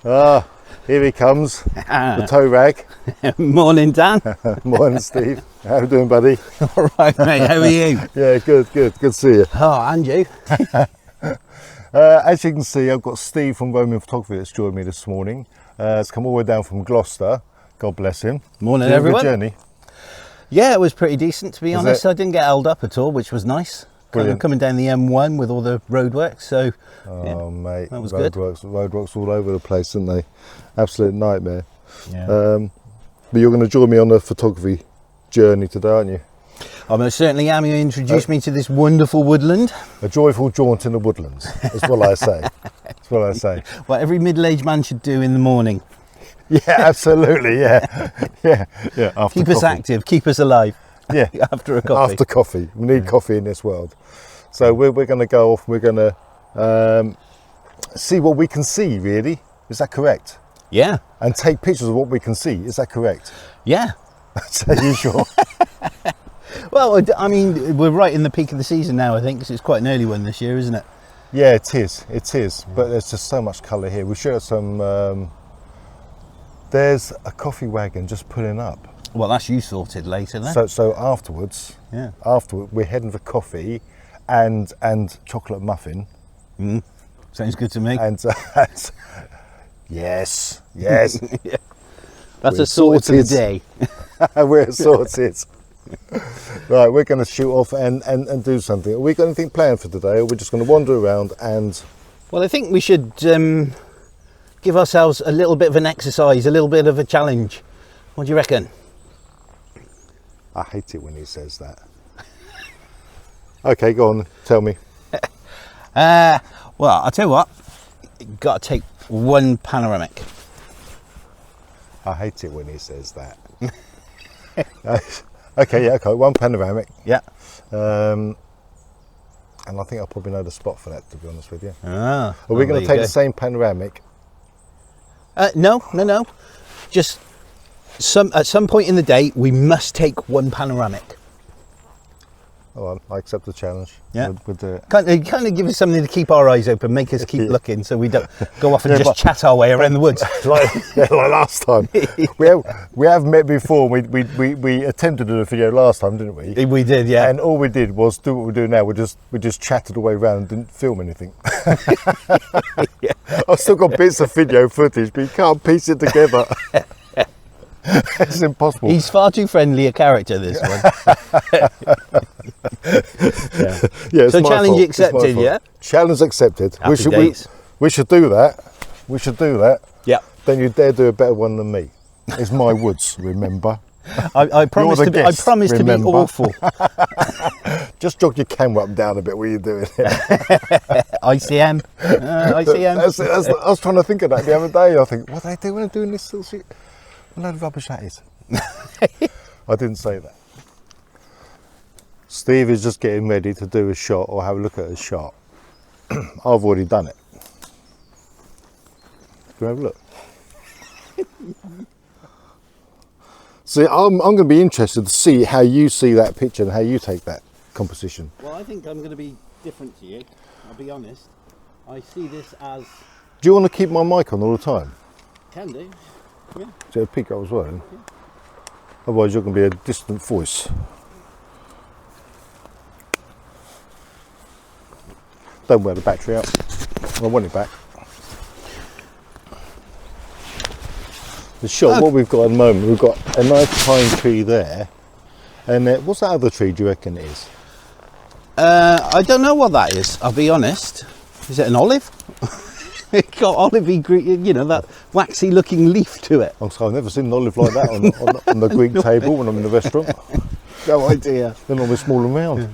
Ah, here he comes, the tow rag. Morning, Dan. Morning, Steve. How you doing, buddy? All right, mate. How are you? Yeah, good to see you. Oh, and you? As you can see, I've got Steve from Roman Photography that's joined me this morning. It's come all the way down from Gloucester. God bless him. Morning, Did you have a everyone. good journey? Yeah, it was pretty decent, to be Was honest. it? I didn't get held up at all, which was nice. Kind of Brilliant. coming down the M1 with all the roadworks, so Oh, mate, that was good. roadworks all over the place, didn't they? Absolute nightmare. yeah. But you're going to join me on a photography journey today, aren't you? I most certainly am. You introduced me to this wonderful woodland. A joyful jaunt in the woodlands, is what I say. That's what I say. What every middle-aged man should do in the morning. Yeah, absolutely, yeah. After Keep us coffee. active, keep us alive. Yeah, After a coffee. after coffee. We need coffee in this world. So we're going to go off, we're going to see what we can see, really. Is that correct? Yeah, And take pictures of what we can see. Is that correct? yeah. That's unusual. Well, I mean, we're right in the peak of the season now, I think, because it's quite an early one this year, isn't it? Yeah, it is. But there's just so much colour here. We should have some... there's a coffee wagon just pulling up. Well, that's you sorted later then. So afterwards, Yeah. we're heading for coffee and chocolate muffin. Sounds good to me. And yes. That's we're a sorted for the sorted. day. We're sorted. Right, we're going to shoot off and do something. Have we got anything planned for today, or we're just going to wander around and... Well, I think we should give ourselves a little bit of an exercise, a little bit of a challenge. What do you reckon? I hate it when he says that. Okay, go on, tell me. Well, I'll tell you what. You've got to take one panoramic. I hate it when he says that. Okay, one panoramic. Yeah. And I think I probably know the spot for that, to be honest with you. Ah, Are we going to take the same panoramic? No. Just at some point in the day, we must take one panoramic. Oh, I accept the challenge. Yeah. We'll do it. Kind of give us something to keep our eyes open, make us keep looking, so we don't go off and just chat our way around the woods. like last time. We have met before. We attempted to do a video last time, didn't we? We did, yeah. And all we did was do what we do now. We just chatted the way around and didn't film anything. Yeah. I've still got bits of video footage, but you can't piece it together. It's impossible. He's far too friendly a character, this one. Yeah, it's So my challenge fault. It's my accepted, fault. yeah? Challenge accepted. Happy days. We should do that. We should do that. Yeah. Then you dare do a better one than me. It's my woods, remember? I promise You're the to be. guest, I promise to remember? be awful. Just jog your camera up and down a bit while you're doing it. ICM. ICM. I was trying to think of that the other day. I think, what do they do when they're doing this little shit? What a load of rubbish that is. I didn't say that. Steve is just getting ready to do a shot or have a look at a shot. I've already done it. Can we have a look? See, I'm going to be interested to see how you see that picture and how you take that composition. Well, I think I'm going to be different to you. I'll be honest. I see this as Do you want to keep my mic on all the time? can do. Yeah. So it'll pick up as well. Then? Otherwise, you're going to be a distant voice. Don't wear the battery out. I want it back. The shot, what we've got at the moment, we've got a nice pine tree there. And what's that other tree do you reckon it is? I don't know what that is. I'll be honest. Is it an olive? It got olivey green, you know, that waxy looking leaf to it. I'm sorry, I've never seen an olive like that on the Greek table when I'm in the restaurant. No idea. They're normally small and round.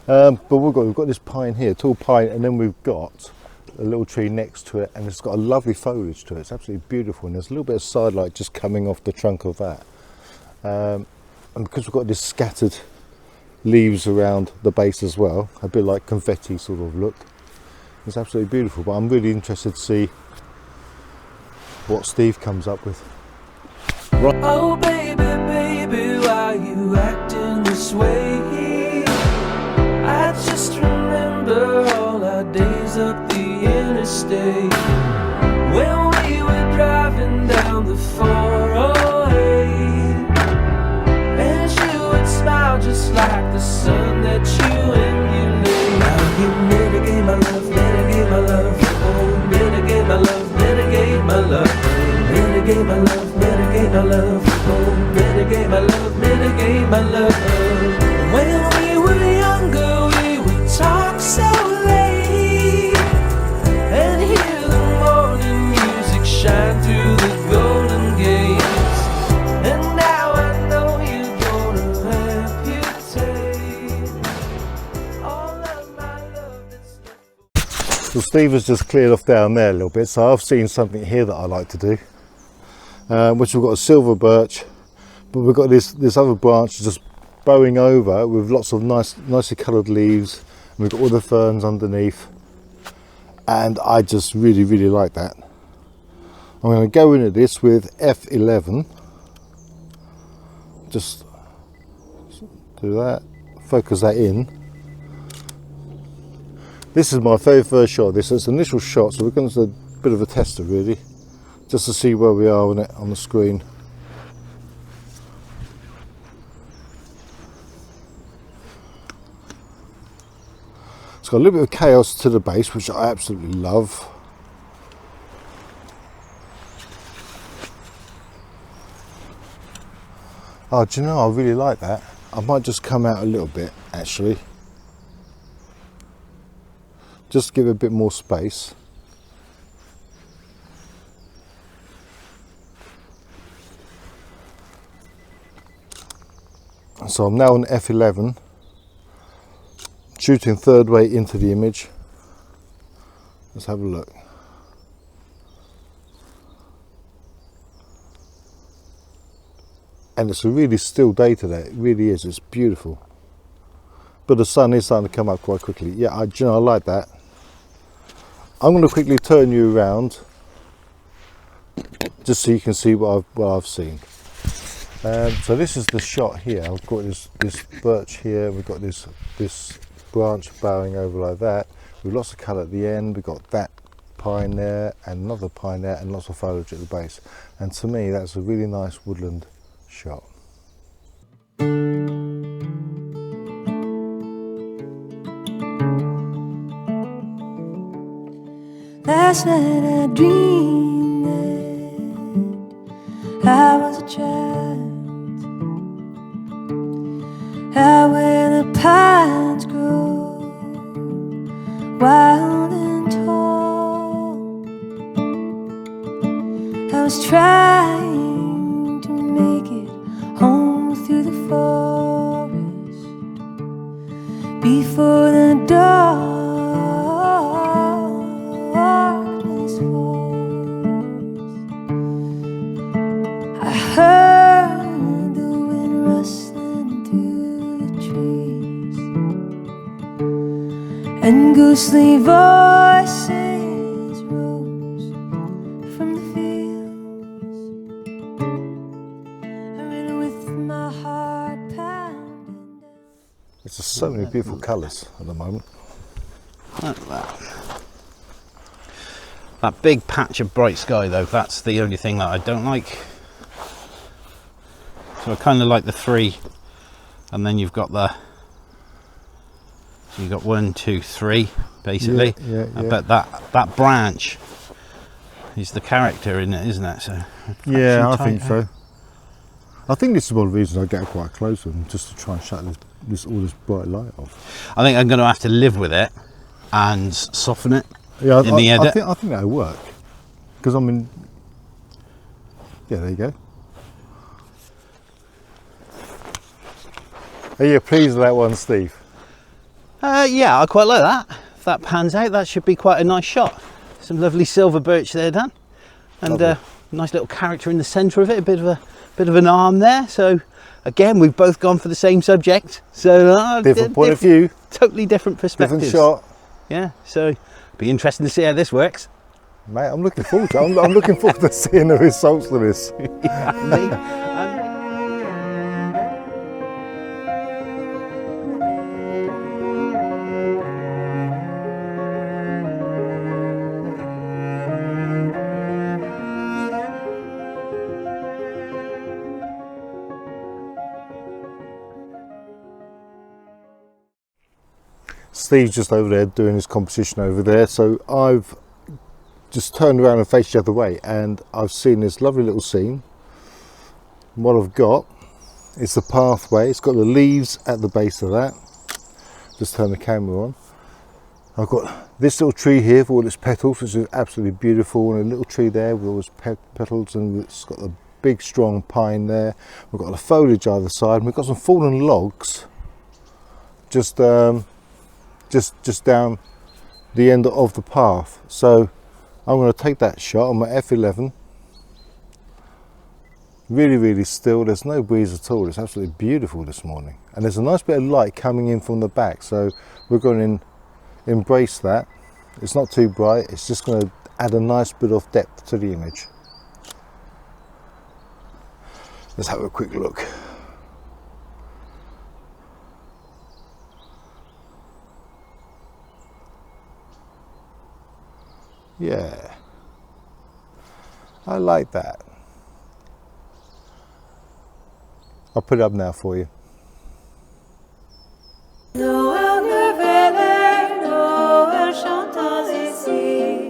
But we've got this pine here, tall pine, and then we've got a little tree next to it, and it's got a lovely foliage to it. It's absolutely beautiful, and there's a little bit of sidelight just coming off the trunk of that. And because we've got this scattered leaves around the base as well, a bit like confetti sort of look. It's absolutely beautiful, but I'm really interested to see what Steve comes up with. Oh baby, baby, why you acting this way? I just remember all our days highways up the interstate. When we were driving down the 408, and she would smile just like the sun that you emulate. Now you mitigate my love, mitigate my love, oh, mitigate my love, mitigate my love, mitigate my love, mitigate my love, oh, mitigate my love, mitigate my love. When we were younger, we would talk so late and hear the morning music shine through the golden gates. And now I know you're gonna amputate all of my love that's left. So Steve has just cleared off down there a little bit, so I've seen something here that I like to do, which we've got a silver birch, but we've got this other branch just bowing over with lots of nicely coloured leaves, and we've got all the ferns underneath, and I just really like that. I'm going to go into this with F11, just do that, focus that in. This is my very first shot of this. It's an initial shot, so we're going to do a bit of a tester really, just to see where we are on it on the screen. It's got a little bit of chaos to the base, which I absolutely love. Oh, do you know, I really like that. I might just come out a little bit actually, just to give it a bit more space. So I'm now on F11, shooting third way into the image. Let's have a look. And it's a really still day today, it really is, it's beautiful. But the sun is starting to come up quite quickly. Yeah, I like that. I'm going to quickly turn you around, just so you can see what I've seen. So this is the shot here. I've got this birch here, we've got this branch bowing over like that, with lots of colour at the end. We've got that pine there, and another pine there, and lots of foliage at the base. And to me, that's a really nice woodland shot. Last night I dreamed that I was a child, out where the pines grow wild and tall. I was trying to make it home through the forest before the darkness falls. I heard the wind rustling through the trees, and ghostly voices rose from the fields. I ran with my heart pounding. There's just so many beautiful colours at the moment. Look at that. That big patch of bright sky though, that's the only thing that I don't like. So I kind of like the three, and then you've got so you've got 1, 2, 3 basically. Yeah. But that branch is the character in it, isn't it? So Yeah, I think so. I think this is one of the reasons I get quite close with them, just to try and shut all this bright light off. I think I'm going to have to live with it and soften it. Yeah, in the edit. I think that'll work. Because I mean, yeah, there you go. Are you pleased with that one, Steve? Yeah, I quite like that. If that pans out, that should be quite a nice shot. Some lovely silver birch there, Dan, and nice little character in the centre of it. A bit of an arm there. So again, we've both gone for the same subject. So Different point of view, totally different perspectives. different shot. Yeah, so be interesting to see how this works. Mate, I'm looking forward to it. I'm looking forward to seeing the results of this. Steve's just over there doing his competition over there, so I've just turned around and faced the other way, and I've seen this lovely little scene. And what I've got is the pathway. It's got the leaves at the base of that. Just turn the camera on. I've got this little tree here with all its petals, which is absolutely beautiful, and a little tree there with all its petals, and it's got a big strong pine there. We've got the foliage either side, and we've got some fallen logs just down the end of the path. So I'm going to take that shot on my f11. Really still. There's no breeze at all. It's absolutely beautiful this morning, and there's a nice bit of light coming in from the back, so we're going to embrace that. It's not too bright. It's just going to add a nice bit of depth to the image. Let's have a quick look. Yeah, I like that. I'll put it up now for you. Noël nouvelle, Noël chantons ici,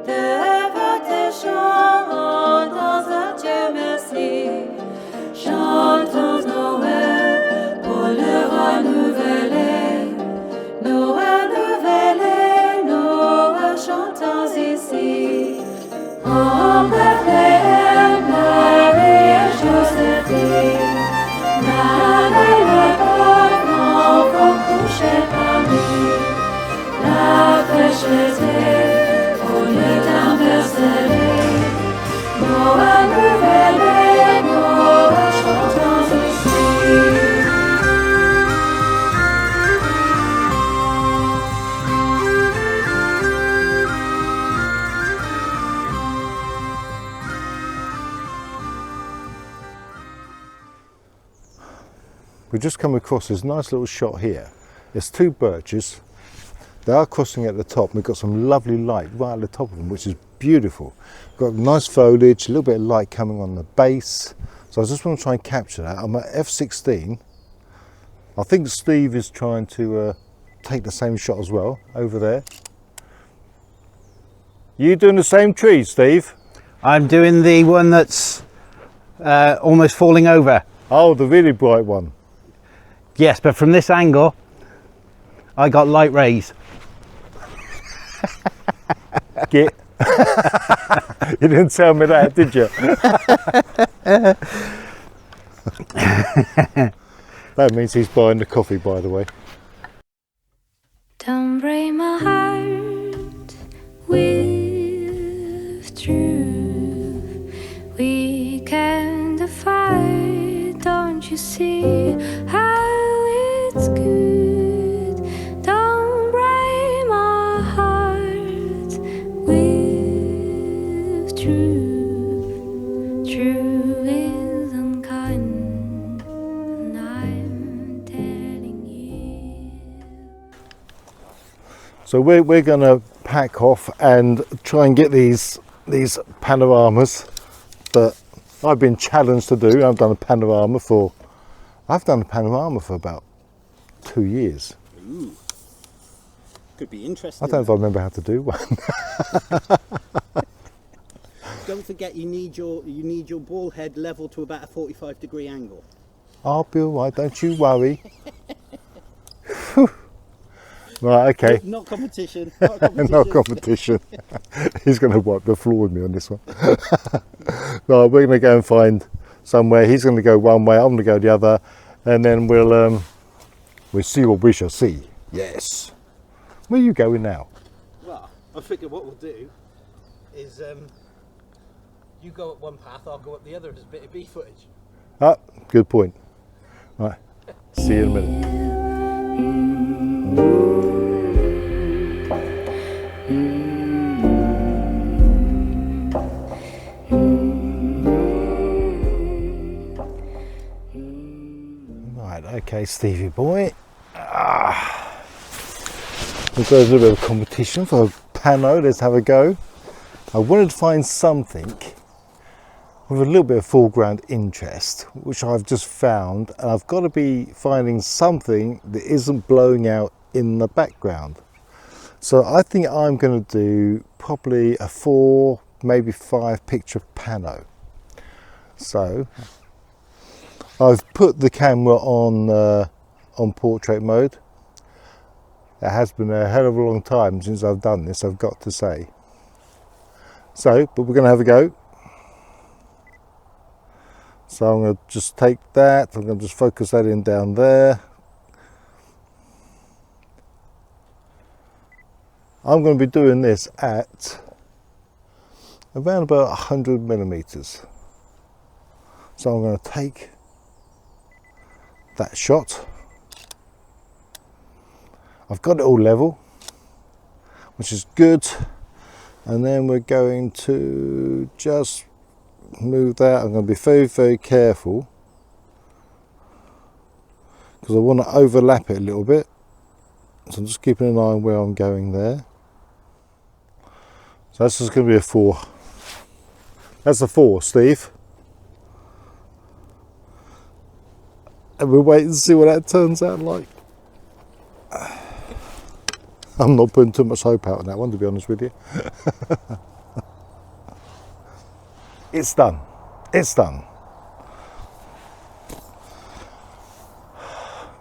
de votre chant dans un Dieu merci. Chantons Noël pour le roi nouvelé. Noël nouvelle, Noël chantons ici. En Bethléem, Marie et Joséphine. La belle enfant couché parmi la fraîcheté au lieu d'un bercelet. Noël nouvelle, Noël chantons ici. We've just come across this nice little shot here. There's two birches. They are crossing at the top. We've got some lovely light right at the top of them, which is beautiful. We've got nice foliage, a little bit of light coming on the base. So I just want to try and capture that. I'm at f16. I think Steve is trying to take the same shot as well over there. You doing the same tree, Steve? I'm doing the one that's almost falling over. Oh, the really bright one. Yes, but from this angle, I got light rays. Git. You didn't tell me that, did you? That means he's buying the coffee, by the way. Don't break my heart with truth. We can defy, don't you see how it's good? Don't break my heart with truth. True is unkind, and I'm telling you. So we're going to pack off and try and get these panoramas that I've been challenged to do. I've done a panorama for about 2 years. Ooh, could be interesting. I don't know if I remember how to do one. Don't forget you need your ball head level to about a 45-degree angle. I'll be all right, don't you worry. Right, okay. Not competition. Not competition. No competition. He's going to wipe the floor with me on this one. Right, we're going to go and find somewhere. He's going to go one way, I'm going to go the other, and then we'll see what we shall see. Yes. Where are you going now? Well, I figure what we'll do is you go up one path, I'll go up the other. There's a bit of B footage. Ah, good point. Right, see you in a minute. Right, okay, Stevie boy. We've got a little bit of competition for a pano. Let's have a go. I wanted to find something with a little bit of foreground interest, which I've just found, and I've got to be finding something that isn't blowing out in the background. So I think I'm going to do probably a 4, maybe 5 picture pano. So I've put the camera on portrait mode. It has been a hell of a long time since I've done this, I've got to say. So, but we're going to have a go. So I'm going to just take that, I'm going to just focus that in down there. I'm going to be doing this at around about 100 millimeters. So I'm going to take that shot. I've got it all level, which is good. And then we're going to just move that. I'm going to be very, very careful because I want to overlap it a little bit. So I'm just keeping an eye on where I'm going there. So that's just going to be a 4. That's a 4, Steve. And we'll wait and see what that turns out like. I'm not putting too much hope out on that one, to be honest with you. It's done. It's done.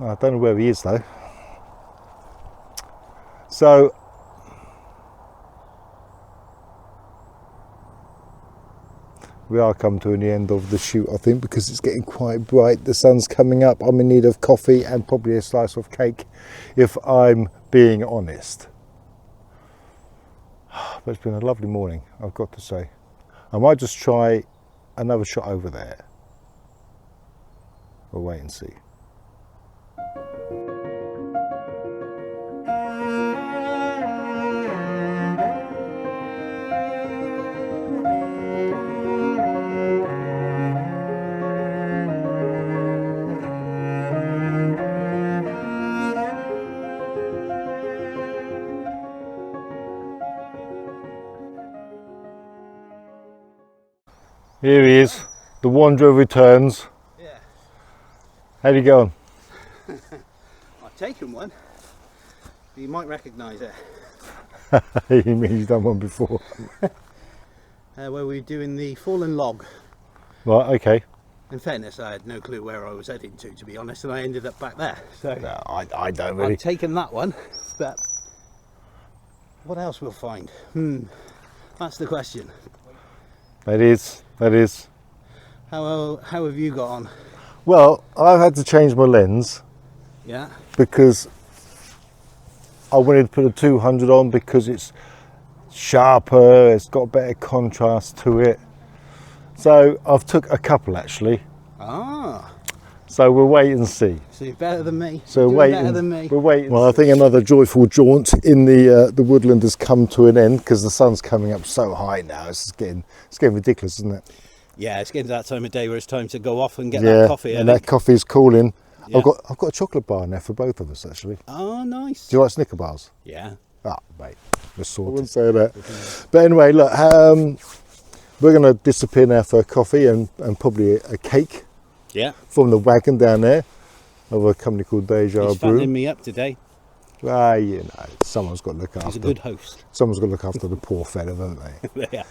I don't know where he is though. So we are coming to the end of the shoot, I think, because it's getting quite bright. The sun's coming up. I'm in need of coffee and probably a slice of cake, if I'm being honest. But it's been a lovely morning, I've got to say. I might just try another shot over there. We'll wait and see. Here he is, the wanderer returns. Yeah. How'd you go on? I've taken one. You might recognise it. You mean you've done one before? Where we were doing the fallen log. Right, okay. In fairness, I had no clue where I was heading to be honest, and I ended up back there. So No, I don't really. I've taken that one, but what else we'll find? That's the question. That is. How have you got on? Well, I've had to change my lens Yeah. because I wanted to put a 200 on because it's sharper, it's got better contrast to it. So I've took a couple actually. Ah. So we'll wait and see. So you're better than me. So You're wait, better than me. we'll wait. Well, I think another joyful jaunt in the woodland has come to an end because the sun's coming up so high now. It's getting ridiculous, isn't it? Yeah, it's getting to that time of day where it's time to go off and get that coffee. And that coffee's cooling. Yeah. I've got a chocolate bar now for both of us actually. Oh, nice. Do you like Snicker bars? Yeah. Ah, mate, we're sorted. I wouldn't say that. But anyway, look, we're going to disappear now for a coffee and probably a cake. Yeah. From the wagon down there of a company called Deja He's Brew. fattening me up today. Ah, you know, someone's got to look after. He's a good host. Someone's got to look after the poor fella, haven't they? Yeah.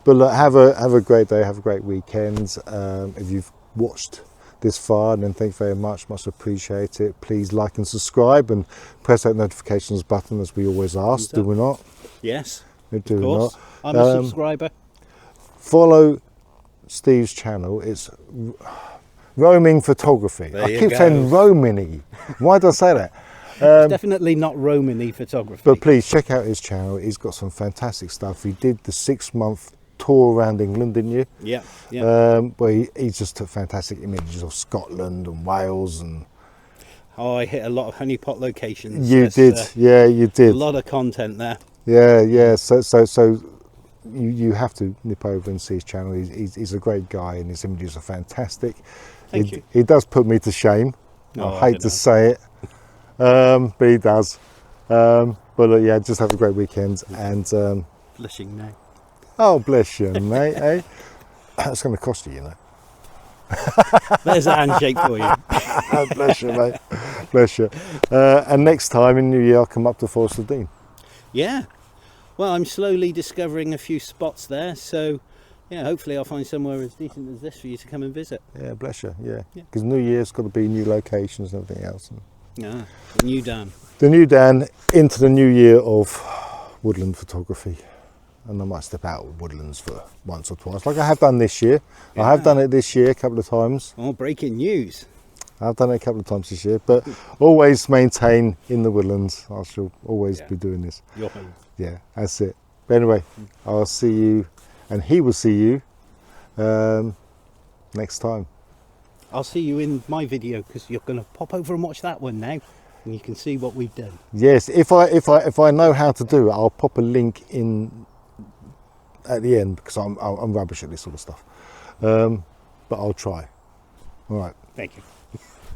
But look, have a great day, have a great weekend. If you've watched this far, then thank you very much appreciate it. Please like and subscribe and press that notifications button as we always ask. Do we not? Yes. We do Of course. not. I'm a subscriber. Follow Steve's channel. It's roaming photography. There I you keep go. saying roaming-y. Why do I say that? It's definitely not Romany photography. But please check out his channel. He's got some fantastic stuff. He did the 6-month tour around England, didn't you? Yeah. Yeah. Where he just took fantastic images of Scotland and Wales and. Oh, I hit a lot of honeypot locations. You did, yeah, you A did. lot of content there. Yeah. So you have to nip over and see his channel. He's a great guy, and his images are fantastic. Thank you. He does put me to shame. Oh, I I hate don't to know. say it, but he does. But yeah, just have a great weekend and. Blushing now. Oh, bless you, mate. Eh? That's going to cost you, you know. There's a handshake for you. Oh, bless you, mate. Bless you. And next time in New Year, I'll come up to Forest of Dean. Yeah. Well, I'm slowly discovering a few spots there, so yeah, hopefully I'll find somewhere as decent as this for you to come and visit. Yeah, bless you. Yeah, because New Year's got to be new locations and everything else. And Yeah, the new Dan. the new Dan into the new year of woodland photography, and I might step out of woodlands for once or twice, like I have done this year. I have done it this year a couple of times. Oh, breaking news. I've done it a couple of times this year, but always maintain in the woodlands. I shall always be doing this. Your home. Yeah, that's it. But anyway, I'll see you, and he will see you next time. I'll see you in my video because you're going to pop over and watch that one now, and you can see what we've done. Yes, if I know how to do it, I'll pop a link in at the end because I'm rubbish at this sort of stuff. But I'll try. All right. Thank you.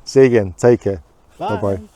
See you again. Take care. Bye. Bye bye.